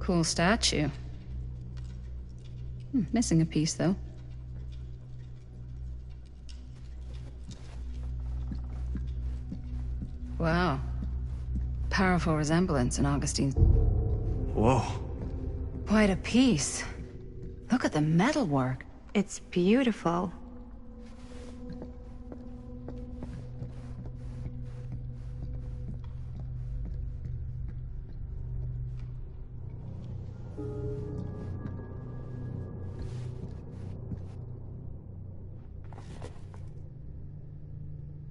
Cool statue. Missing a piece, though. Wow. Powerful resemblance in Augustine's. Whoa. Quite a piece. Look at the metalwork. It's beautiful.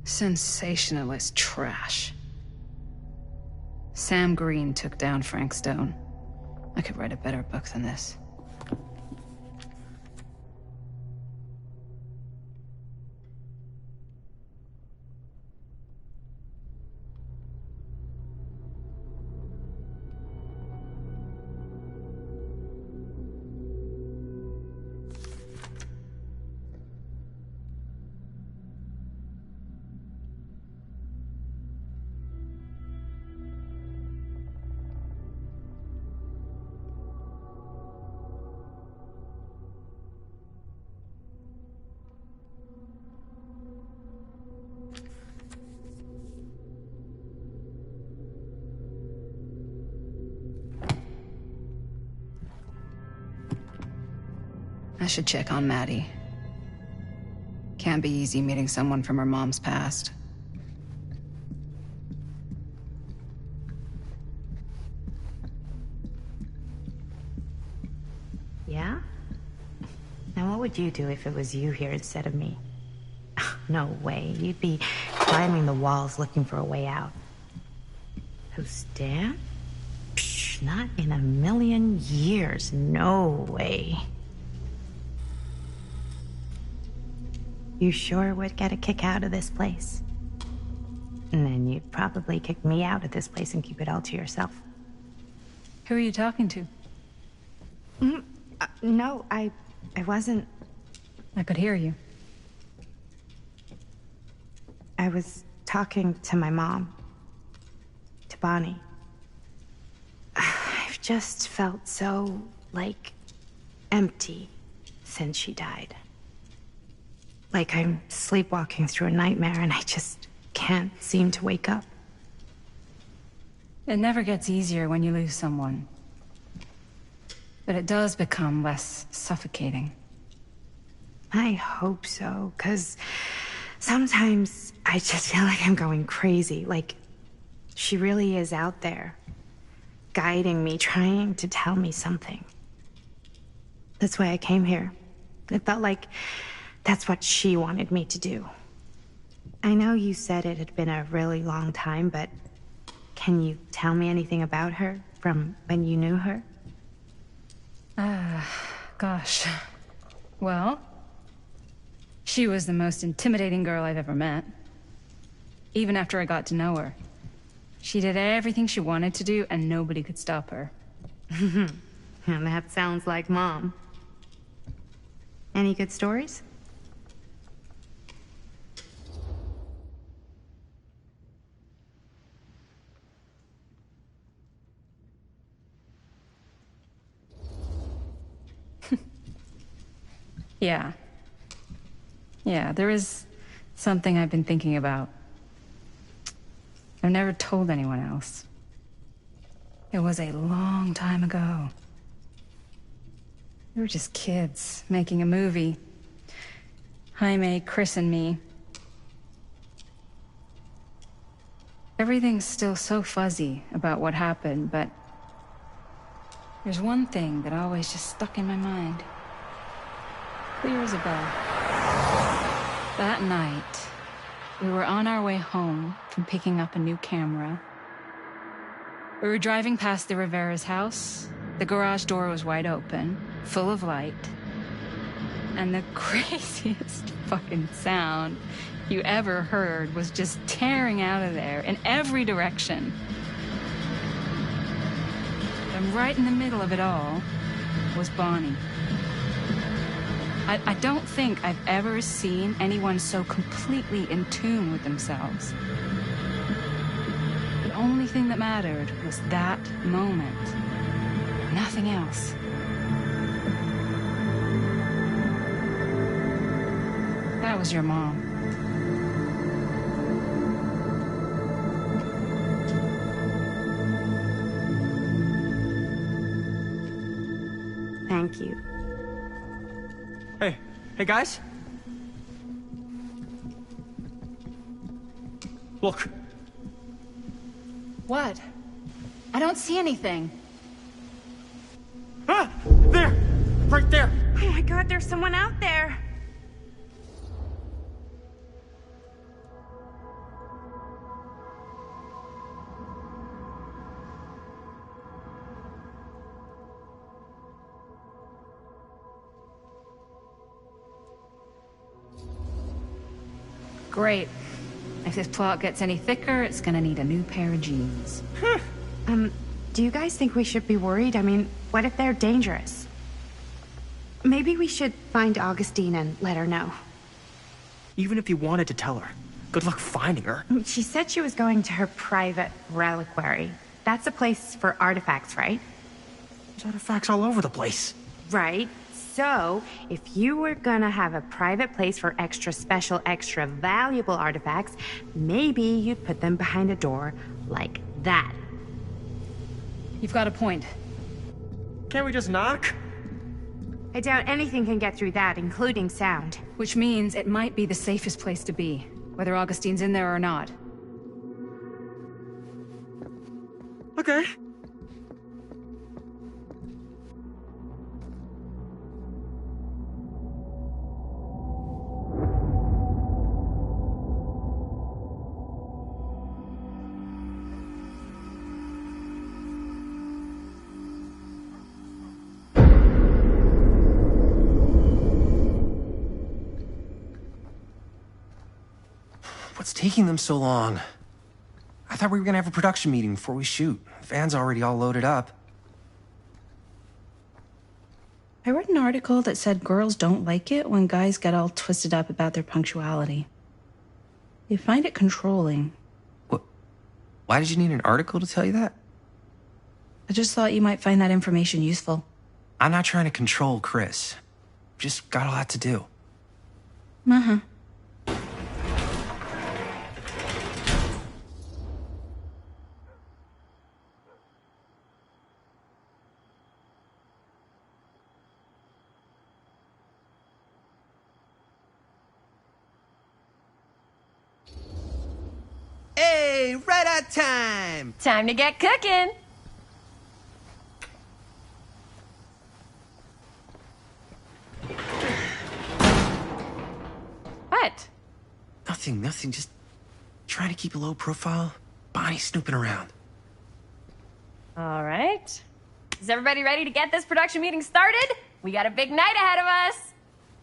Sensationalist trash. Sam Green took down Frank Stone. I could write a better book than this. I should check on Maddie. Can't be easy meeting someone from her mom's past. Yeah? Now what would you do if it was you here instead of me? No way. You'd be climbing the walls looking for a way out. Who's Dan? Psh, not in a million years. No way. You sure would get a kick out of this place. And then you'd probably kick me out of this place and keep it all to yourself. Who are you talking to? No, I wasn't. I could hear you. I was talking to my mom. To Bonnie. I've just felt so, like, empty since she died. Like I'm sleepwalking through a nightmare and I just can't seem to wake up. It never gets easier when you lose someone. But it does become less suffocating. I hope so, 'cause sometimes I just feel like I'm going crazy. Like she really is out there, guiding me, trying to tell me something. That's why I came here. It felt like that's what she wanted me to do. I know you said it had been a really long time, but can you tell me anything about her from when you knew her? Gosh. Well, she was the most intimidating girl I've ever met. Even after I got to know her. She did everything she wanted to do, and nobody could stop her. And that sounds like Mom. Any good stories? Yeah, there is something I've been thinking about. I've never told anyone else. It was a long time ago. We were just kids, making a movie. Jaime, Chris, and me. Everything's still so fuzzy about what happened, but there's one thing that always just stuck in my mind. Clear as a bell. That night, we were on our way home from picking up a new camera. We were driving past the Rivera's house. The garage door was wide open, full of light. And the craziest fucking sound you ever heard was just tearing out of there in every direction. And right in the middle of it all was Bonnie. I don't think I've ever seen anyone so completely in tune with themselves. The only thing that mattered was that moment. Nothing else. That was your mom. Thank you. Hey guys. Look. What? I don't see anything. Ah! There! Right there! Oh my god, there's someone out there. Great. If this plot gets any thicker, it's gonna need a new pair of jeans. Do you guys think we should be worried? I mean, what if they're dangerous? Maybe we should find Augustine and let her know. Even if you wanted to tell her, good luck finding her. She said she was going to her private reliquary. That's a place for artifacts, right? There's artifacts all over the place. Right. So, if you were gonna have a private place for extra special, extra valuable artifacts, maybe you'd put them behind a door like that. You've got a point. Can't we just knock? I doubt anything can get through that, including sound. Which means it might be the safest place to be, whether Augustine's in there or not. Okay. What's taking them so long? I thought we were gonna have a production meeting before we shoot. Van's already all loaded up. I read an article that said girls don't like it when guys get all twisted up about their punctuality. They find it controlling. What? Why did you need an article to tell you that? I just thought you might find that information useful. I'm not trying to control Chris. Just got a lot to do. Uh-huh. Hey, right on time! Time to get cooking! What? Nothing. Just trying to keep a low profile. Bonnie snooping around. All right. Is everybody ready to get this production meeting started? We got a big night ahead of us.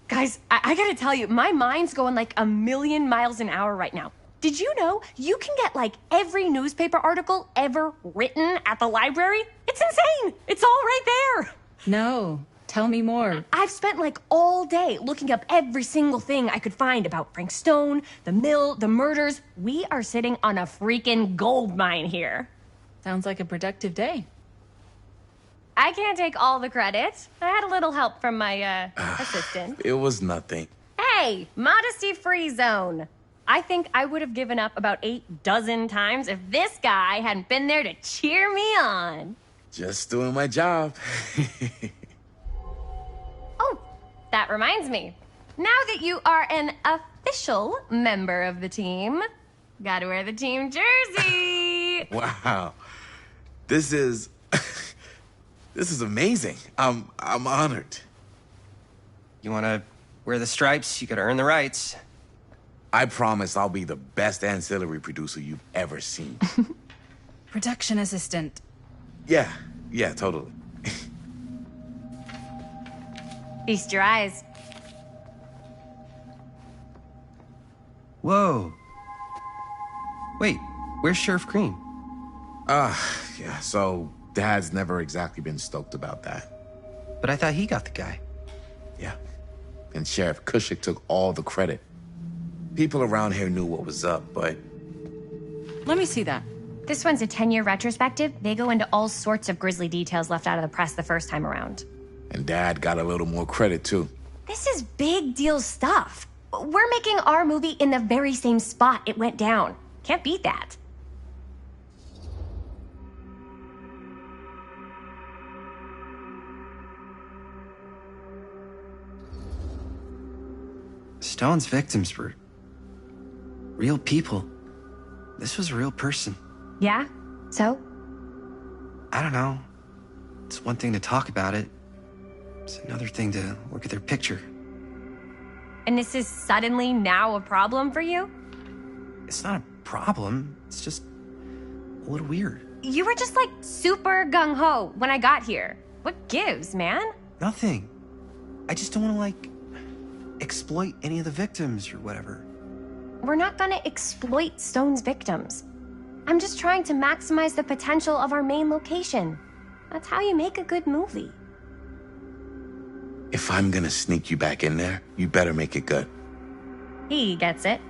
Guys, I gotta tell you, my mind's going like a million miles an hour right now. Did you know you can get like every newspaper article ever written at the library? It's insane. It's all right there. No. Tell me more. I've spent like all day looking up every single thing I could find about Frank Stone, the mill, the murders. We are sitting on a freaking gold mine here. Sounds like a productive day. I can't take all the credit. I had a little help from my assistant. It was nothing. Hey, modesty-free zone. I think I would have given up about 8 dozen times if this guy hadn't been there to cheer me on. Just doing my job. Oh, that reminds me. Now that you are an official member of the team, gotta wear the team jersey. Wow. This is... this is amazing. I'm honored. You want to wear the stripes? You got to earn the rights. I promise I'll be the best ancillary producer you've ever seen. Production assistant. Yeah, totally. Feast your eyes. Whoa. Wait, where's Sheriff Green? Yeah, so Dad's never exactly been stoked about that. But I thought he got the guy. Yeah. And Sheriff Cushik took all the credit. People around here knew what was up, but... Let me see that. This one's a 10-year retrospective. They go into all sorts of grisly details left out of the press the first time around. And Dad got a little more credit, too. This is big deal stuff. We're making our movie in the very same spot it went down. Can't beat that. Stone's victims were real people. This was a real person. Yeah? So? I don't know. It's one thing to talk about it. It's another thing to look at their picture. And this is suddenly now a problem for you? It's not a problem. It's just a little weird. You were just like super gung-ho when I got here. What gives, man? Nothing. I just don't want to, like, exploit any of the victims or whatever. We're not gonna exploit Stone's victims. I'm just trying to maximize the potential of our main location. That's how you make a good movie. If I'm gonna sneak you back in there, you better make it good. He gets it.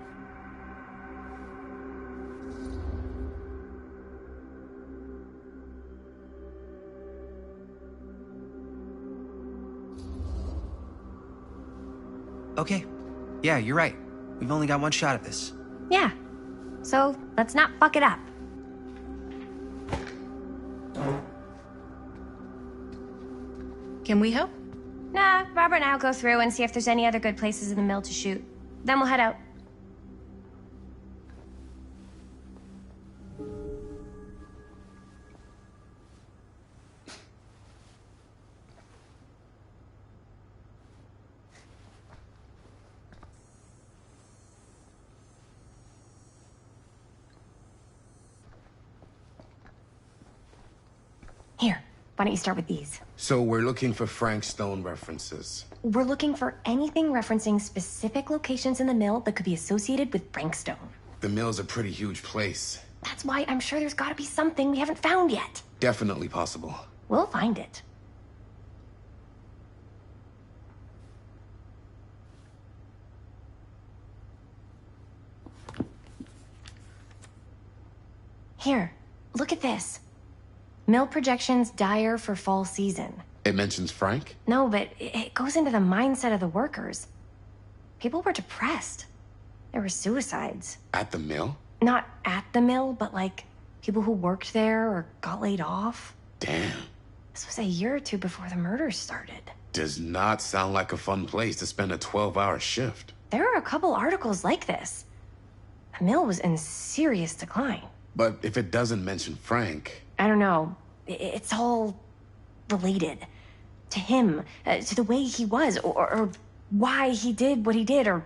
Okay. Yeah, you're right. We've only got one shot at this. Yeah. So let's not fuck it up. Can we help? Nah, Robert and I'll go through and see if there's any other good places in the mill to shoot. Then we'll head out. Here, why don't you start with these? So we're looking for Frank Stone references. We're looking for anything referencing specific locations in the mill that could be associated with Frank Stone. The mill's a pretty huge place. That's why I'm sure there's gotta be something we haven't found yet. Definitely possible. We'll find it. Here, look at this. Mill projections dire for fall season. It mentions Frank? No, but it goes into the mindset of the workers. People were depressed. There were suicides. At the mill? Not at the mill, but like people who worked there or got laid off. Damn. This was a year or two before the murders started. Does not sound like a fun place to spend a 12-hour shift. There are a couple articles like this. The mill was in serious decline. But if it doesn't mention Frank... I don't know. It's all related. To him, to the way he was, or why he did what he did, or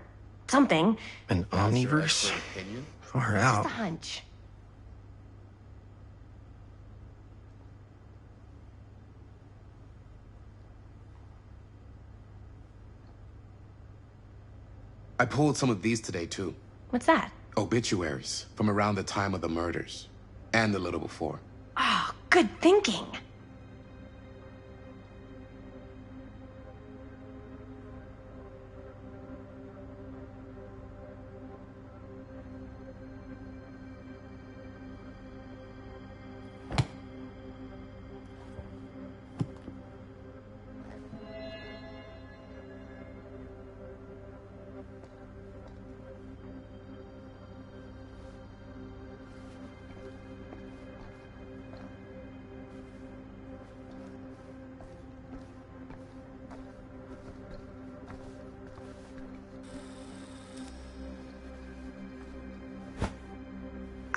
something. An omniverse? Far out. Just a hunch. I pulled some of these today, too. What's that? Obituaries from around the time of the murders. And a little before. Oh, good thinking.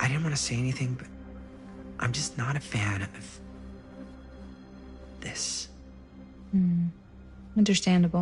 I didn't want to say anything, but I'm just not a fan of this. Understandable.